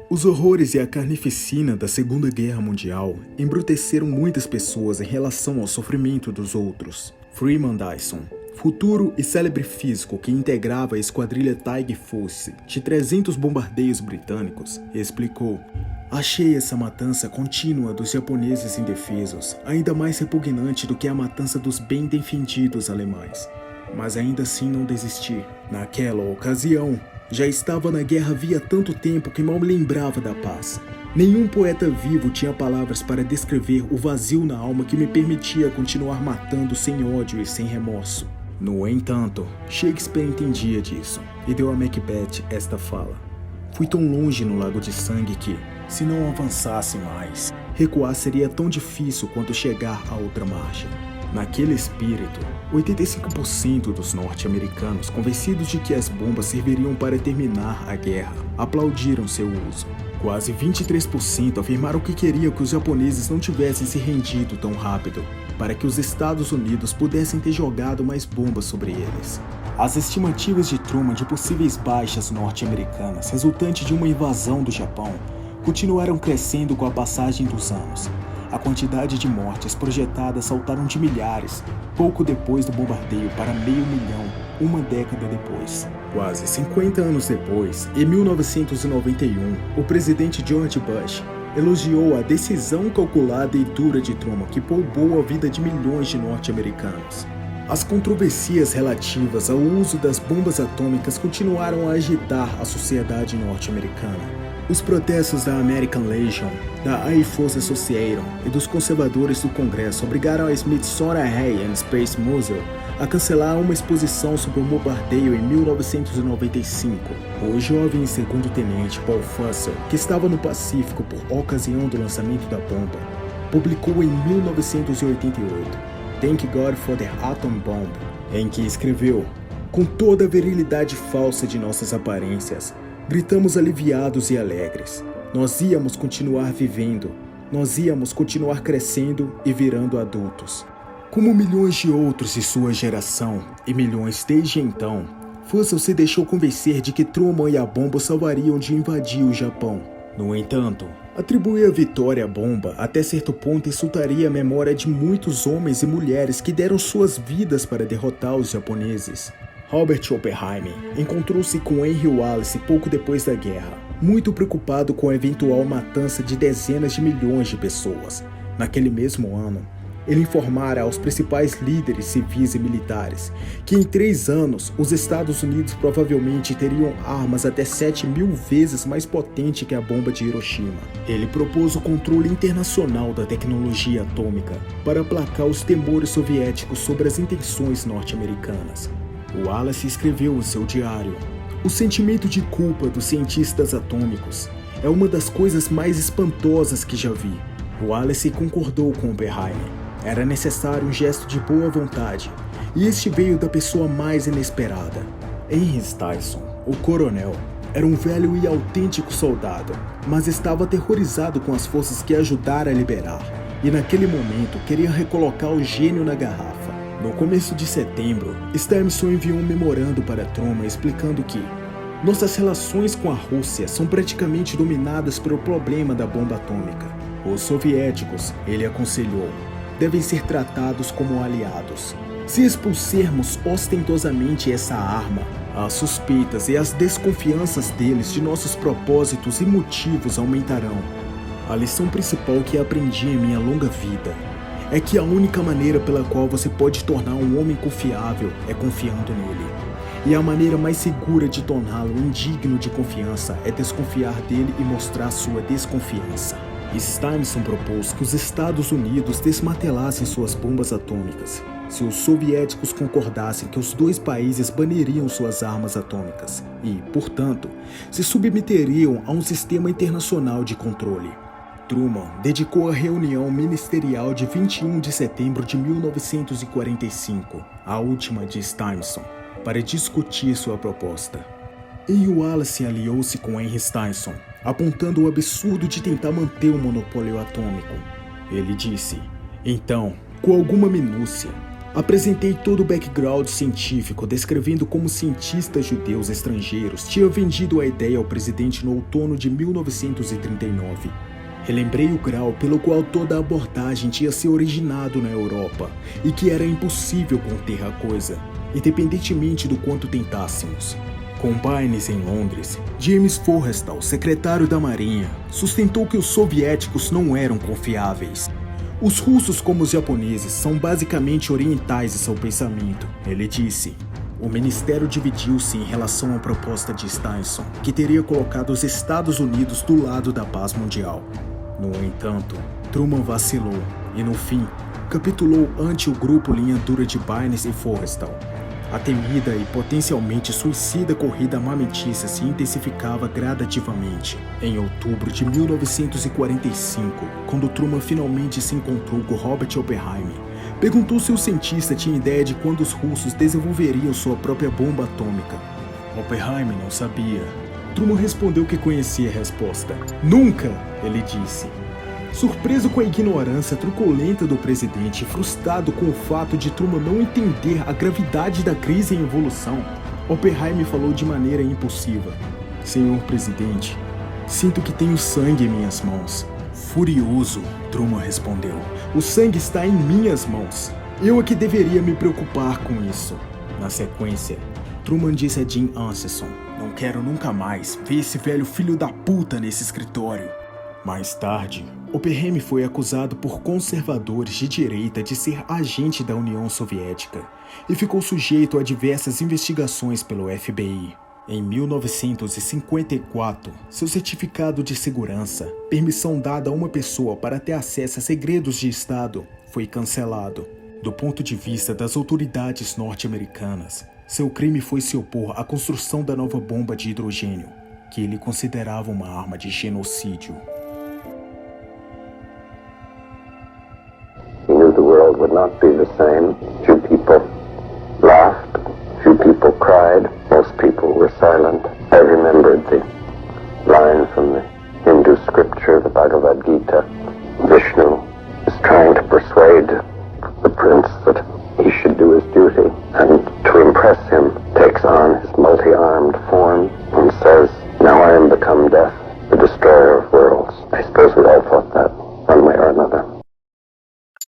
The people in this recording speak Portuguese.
Os horrores e a carnificina da Segunda Guerra Mundial embruteceram muitas pessoas em relação ao sofrimento dos outros. Freeman Dyson, futuro e célebre físico que integrava a esquadrilha Tiger Force de 300 bombardeios britânicos, explicou: "Achei essa matança contínua dos japoneses indefesos ainda mais repugnante do que a matança dos bem defendidos alemães. Mas ainda assim não desisti. Naquela ocasião, já estava na guerra havia tanto tempo que mal me lembrava da paz. Nenhum poeta vivo tinha palavras para descrever o vazio na alma que me permitia continuar matando sem ódio e sem remorso." No entanto, Shakespeare entendia disso e deu a Macbeth esta fala: "Fui tão longe no lago de sangue que, se não avançasse mais, recuar seria tão difícil quanto chegar à outra margem." Naquele espírito, 85% dos norte-americanos, convencidos de que as bombas serviriam para terminar a guerra, aplaudiram seu uso. Quase 23% afirmaram que queriam que os japoneses não tivessem se rendido tão rápido, para que os Estados Unidos pudessem ter jogado mais bombas sobre eles. As estimativas de Truman de possíveis baixas norte-americanas resultantes de uma invasão do Japão continuaram crescendo com a passagem dos anos. A quantidade de mortes projetadas saltaram de milhares, pouco depois do bombardeio, para 500.000, uma década depois. Quase 50 anos depois, em 1991, o presidente George Bush elogiou a decisão calculada e dura de Truman que poupou a vida de milhões de norte-americanos. As controvérsias relativas ao uso das bombas atômicas continuaram a agitar a sociedade norte-americana. Os protestos da American Legion, da Air Force Association e dos conservadores do Congresso obrigaram a Smithsonian Air and Space Museum a cancelar uma exposição sobre o bombardeio em 1995. O jovem segundo-tenente Paul Fussell, que estava no Pacífico por ocasião do lançamento da bomba, publicou em 1988 Thank God for the Atom Bomb, em que escreveu: "Com toda a virilidade falsa de nossas aparências, gritamos aliviados e alegres. Nós íamos continuar vivendo, nós íamos continuar crescendo e virando adultos." Como milhões de outros de sua geração, e milhões desde então, Fussell se deixou convencer de que Truman e a bomba salvariam de invadir o Japão. No entanto, atribuir a vitória à bomba até certo ponto insultaria a memória de muitos homens e mulheres que deram suas vidas para derrotar os japoneses. Robert Oppenheimer encontrou-se com Henry Wallace pouco depois da guerra, muito preocupado com a eventual matança de dezenas de milhões de pessoas. Naquele mesmo ano, ele informara aos principais líderes civis e militares que em 3 anos os Estados Unidos provavelmente teriam armas até 7.000 vezes mais potentes que a bomba de Hiroshima. Ele propôs o controle internacional da tecnologia atômica para aplacar os temores soviéticos sobre as intenções norte-americanas. Wallace escreveu em seu diário: "O sentimento de culpa dos cientistas atômicos é uma das coisas mais espantosas que já vi." Wallace concordou com Oppenheimer. Era necessário um gesto de boa vontade, e este veio da pessoa mais inesperada. Henry Dyson, o coronel, era um velho e autêntico soldado, mas estava aterrorizado com as forças que ajudaram a liberar, e naquele momento queria recolocar o gênio na garrafa. No começo de setembro, Stamson enviou um memorando para Truman explicando que nossas relações com a Rússia são praticamente dominadas pelo problema da bomba atômica. Os soviéticos, ele aconselhou, devem ser tratados como aliados. Se expulsermos ostentosamente essa arma, as suspeitas e as desconfianças deles de nossos propósitos e motivos aumentarão. A lição principal que aprendi em minha longa vida é que a única maneira pela qual você pode tornar um homem confiável é confiando nele. E a maneira mais segura de torná-lo indigno de confiança é desconfiar dele e mostrar sua desconfiança. Stamson propôs que os Estados Unidos desmantelassem suas bombas atômicas, se os soviéticos concordassem que os dois países baniriam suas armas atômicas e, portanto, se submeteriam a um sistema internacional de controle. Truman dedicou a reunião ministerial de 21 de setembro de 1945, a última de Stamson, para discutir sua proposta. Henry Wallace aliou-se com Henry Stamson, apontando o absurdo de tentar manter o monopólio atômico. Ele disse: "Então, com alguma minúcia, Apresentei todo o background científico, descrevendo como cientistas judeus estrangeiros tinham vendido a ideia ao presidente no outono de 1939. Relembrei o grau pelo qual toda a abordagem tinha se originado na Europa e que era impossível conter a coisa, independentemente do quanto tentássemos. Com Bynes em Londres, James Forrestal, secretário da Marinha, sustentou que os soviéticos não eram confiáveis. Os russos, como os japoneses, são basicamente orientais em seu pensamento, ele disse. O ministério dividiu-se em relação à proposta de Steinson, que teria colocado os Estados Unidos do lado da paz mundial. No entanto, Truman vacilou e, no fim, capitulou ante o grupo linha dura de Bynes e Forrestal. A temida e potencialmente suicida corrida armamentícia se intensificava gradativamente. Em outubro de 1945, quando Truman finalmente se encontrou com Robert Oppenheimer, perguntou se o cientista tinha ideia de quando os russos desenvolveriam sua própria bomba atômica. Oppenheimer não sabia. Truman respondeu que conhecia a resposta. Nunca, ele disse. Surpreso com a ignorância truculenta do presidente e frustrado com o fato de Truman não entender a gravidade da crise em evolução, Oppenheimer falou de maneira impulsiva. Senhor presidente, sinto que tenho sangue em minhas mãos. Furioso, Truman respondeu. O sangue está em minhas mãos. Eu é que deveria me preocupar com isso. Na sequência, Truman disse a Jim Anselson, não quero nunca mais ver esse velho filho da puta nesse escritório. Mais tarde, Oppenheimer foi acusado por conservadores de direita de ser agente da União Soviética e ficou sujeito a diversas investigações pelo FBI. Em 1954, seu certificado de segurança, permissão dada a uma pessoa para ter acesso a segredos de Estado, foi cancelado. Do ponto de vista das autoridades norte-americanas, seu crime foi se opor à construção da nova bomba de hidrogênio, que ele considerava uma arma de genocídio. He knew the world would not be the same. Few people laughed, few people cried, most people were silent. I remembered the line from the Hindu scripture, the Bhagavad Gita.